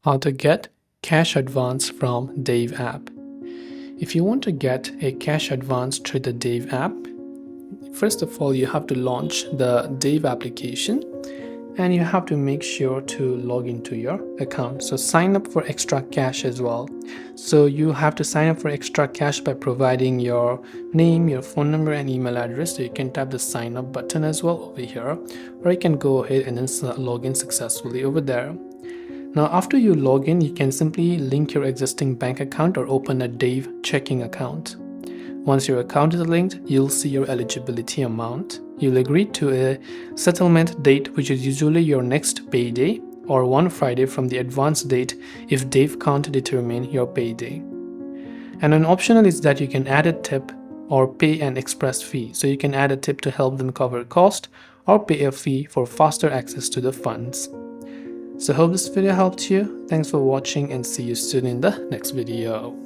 How to get cash advance from Dave app. If you want to get a cash advance through the Dave app, first of all you have to launch the Dave application and you have to make sure to log into your account. So sign up for extra cash as well. So you have to sign up for extra cash by providing your name, your phone number and email address. So you can tap the sign up button as well over here, or you can go ahead and then log in successfully over there. Now after you log in, you can simply link your existing bank account or open a Dave checking account. Once your account is linked, you'll see your eligibility amount. You'll agree to a settlement date, which is usually your next payday or one Friday from the advance date if Dave can't determine your payday. And an optional is that you can add a tip or pay an express fee. So you can add a tip to help them cover cost or pay a fee for faster access to the funds. So hope this video helped you. Thanks for watching and see you soon in the next video.